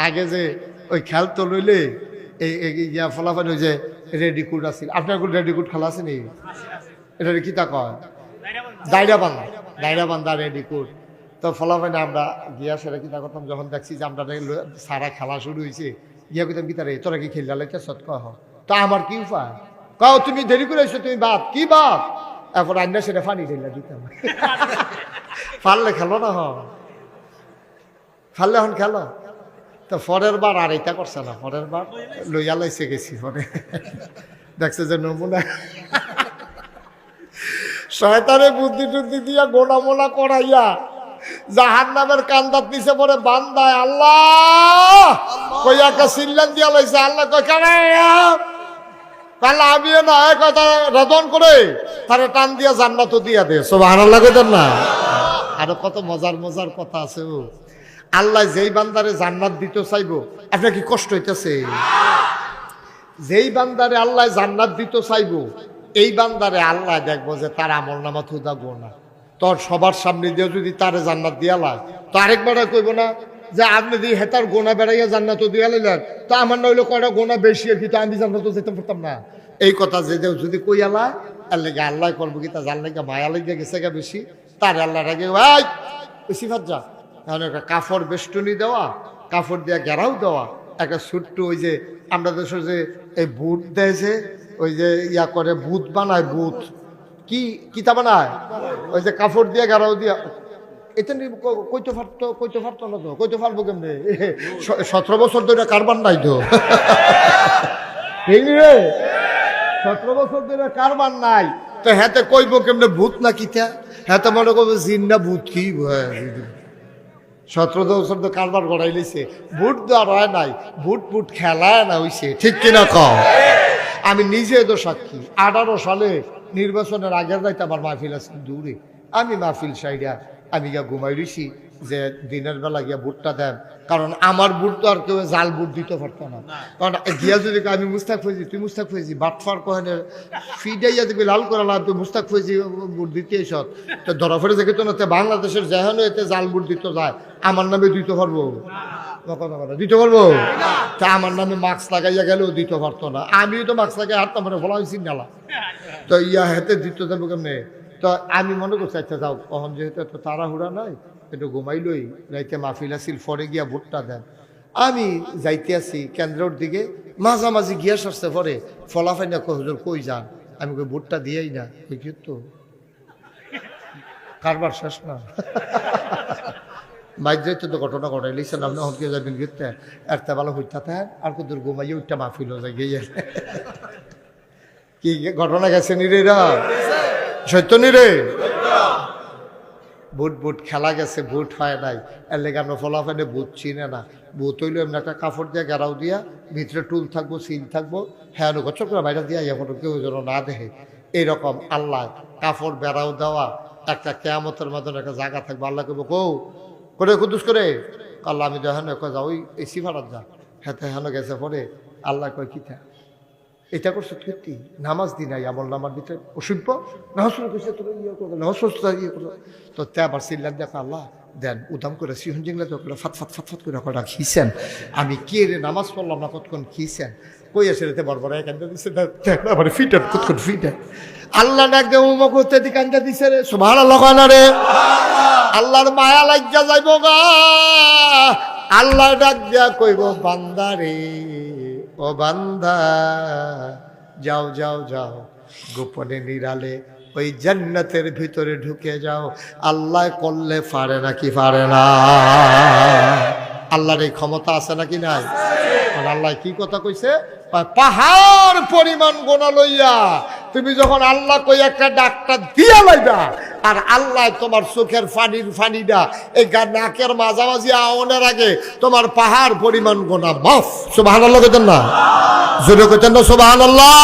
আগে যে ওই খেল তো লইলে ইয়া ফলাফল ওই যে রেডিকুড আছিল, আপনার রেডিকুড খেলা আছে নি? এটা কি তা কয়? দায়রা বান্ধা রেডিকুড। তো ফলাফল আমরা গিয়া সেটা কি তা করতাম, যখন দেখছি যে আমরা সারা খেলা শুরু হয়েছে গিয়া কইতাম কি তারে তোরা কি খেললা লাইতে সৎ কহ। তো আমার কি উপায়, কাও তুমি দেরি করে এসো, তুমি বাপ কি বাপ, এখন আন্না সেটা ফানি ঢেলা দিতাম। ফাললে খেলো না, ফাললে এখন খেলো। তো পরের বার আর এটা করছে না, পরের বার লইয়া লাইছে গেছি, পরে দেখছে যে নমুনা শয়তানে বুদ্ধি টুদ্ধি দিয়া গোনা মোনা করাইয়া জাহান্নামের কান্দাত নিচে পরে বান্দায় আল্লাহ কইয়াকে সিল্লান দিয়া লাইছে। আল্লাহ কই কারে তাহলে আমিও না এক কথা রদন করে তারে টান দিয়া জান্নাত দিয়া দে। সুবহানাল্লাহ কইতেন না? আরো কত মজার মজার কথা আছে। ও আল্লাহ যেই বান্দারে জান্নাত দিতে চাইবো, আপনার কি কষ্ট হইতেছে? যেই বান্দারে আল্লাহ জান্নাত দিতে চাইবো, এই বান্দারে আল্লাহ দেখবো যে তার আমল নামা থুদা গোনা, তোর সবার সামনে দিয়ে যদি তারে জান্নাত দিয়া লাই, তো আরেকবার কইব না যে আপনি দিয়ে হেতার গোনা বেড়াইয়া জান্নাত দিয়া লাইলেন, তো আমার নইলে কয়টা গোনা বেশি আর কি, তো আমি জান্নাত যেতে পারতাম না। এই কথা যে যদি কইয়ালা আর লেগে আল্লাহ করবো কি, তা জান লেগে মায়া লেগে গেছে গা বেশি, তার আল্লাহ রাগে ভাই বেশি ভাত যা। তাহলে একটা কাপড় বেষ্টনী দেওয়া, কাপড় দিয়া ঘেরাও দেওয়া, একটা ছোট্ট ওই যে আমরা দেশের যে এই বুট দেয় যে ওই যে ইয়া করে বুট বানায়, বুট কি কিতা বানায়, ওই যে কাপড় দিয়ে ঘেরাও দিয়া, এটা কইতে পারতো না তো, কইতে পারবো কেমনে? 17 বছর ধরে কারবার নাই তো, এই রে 17 বছর ধরে কারবার নাই তো, হাতে কইব কেমনে ভূত না কিতা, হাতে মনে করবো জিন না ভূত কি। 17 বছর তো কারবার গড়াই লিছে, ভূত দেওয়ার হয় নাই, ভূত খেলায় না হইছে, ঠিক কিনা কও? আমি নিজে তো সাক্ষী। 18 সালে নির্বাচনের আগের রাইতে আমার মাহফিল আছে দূরে, আমি মাহফিল সাইডা আমি গিয়া ঘুমাই রইছি যে দিনের বেলা গিয়া ভোটটা দেন, কারণ আমার ভোট তো আর কেউ জাল ভোট দিতে পারতো না। কারণ গিয়া যদি আমি মুস্তাক ফৈজি, তুই মুস্তাক ফৈজি বাটফার কহেনে ফিডাইয়া দিবি লাল করালা, তুই মুস্তাক ফৈজি ভোট দিতে এসত, তো ধরা ফেলে দেখে তো না বাংলাদেশের যেখানে এতে জাল ভোট দিতে যায় আমার নামে দিতে পারবো, দিতে পারবো? তা আমার নামে মাস্ক লাগাইয়া গেলেও দিতে পারতো না, আমিও তো মাস্ক লাগাই হাত মানে বলা হয়েছি নালা, তো ইয়া হাতে দিতে যাবো কেমনে? তো আমি মনে করছি আচ্ছা যাও, কখন যেহেতু এত তাড়াহুড়া নাই একটু ঘুমাইলই, রাইতে মাহফিল আসিল, পরে গিয়া ভোটটা দেন। আমি যাইতে আছি কেন্দ্রের দিকে, মাঝামাঝি গিয়া আসতে পরে ফলাফাই না হুজুর কই যান, আমি কই ভোটটা দিয়েই না, তো কারবার শেষ না। বাইর যাইতে তো ঘটনা ঘটাই লিখছেন, আপনি হকে যাবেন গিয়ে একটা ভালো হইতা থাকেন আর কত ঘুমাইয়ে উঠটা মাহফিল হয়ে যায় গিয়ে। কি ঘটনা গেছে নিরেরা, সত্য নিরে? ভোট খেলা গেছে, ভোট হয় নাই, এর লেগে আমরা ফলাফলে ভোট চিনে না। ভোট হইলো এমনি একটা কাপড় দিয়া ঘেরাও দিয়া, ভিতরে টুল থাকবো, সিল থাকবো, হ্যাঁ গচ্ছ করে বাইরে দিয়া এখন কেউ যেন না দেখে, এইরকম আল্লাহ কাপড় বেড়াও দেওয়া একটা কেয়ামতের মতন একটা জায়গা থাকবো। আল্লাহ কেবো কৌ করে কুদুস করে আল্লাহ আমি দেখেন যা ওই এসি ভাড়ার যা, হ্যাঁ হেন গেছে পরে আল্লাহ কয় কিতা এটা করছো সত্যি, নামাজ দি নাই আমল নামার ভিতরে অসভ্য, তো তে আবার চিল্লান দেখো আল্লাহ দেন উদাম করে সিহন জিংলা করে ফাত করে কটা খিছেন, আমি কে রে নামাজ পড়লাম না কতক্ষণ খিছেন, কই আসে রেতে বড় কান্দা দিচ্ছে, ফিটার কতক্ষণ ফিটার আল্লাহ একদম উমক হতে দি কান্দা দিছে রে, সুবহানাল্লাহ না রে, আল্লাহর মায়া লাগিয়া যাইব গা, আল্লাহ ডাক দিয়া কইব বান্দা রে, ও বান্দা যাও যাও যাও, গোপনে নিরালে ওই জান্নাতের ভিতরে ঢুকে যাও, আল্লাহ করলে পারে নাকি পারে না? আল্লাহর এই ক্ষমতা আছে নাকি নাই? আল্লাহ কি কথা কইছে, পাহাড় পরিমাণ গোনা লইয়া তুমি যখন আল্লাহ কই একটা ডাক্তার দিয়া লাইবা, আর আল্লাহ তোমার চোখের ফানিটা এই নাকের মাঝামাঝি আওনের আগে তোমার পাহাড় পরিমাণ গোনা মাফ। সুবহানাল্লাহ কইতেন না? জোরে কইতেন না সুবহানাল্লাহ?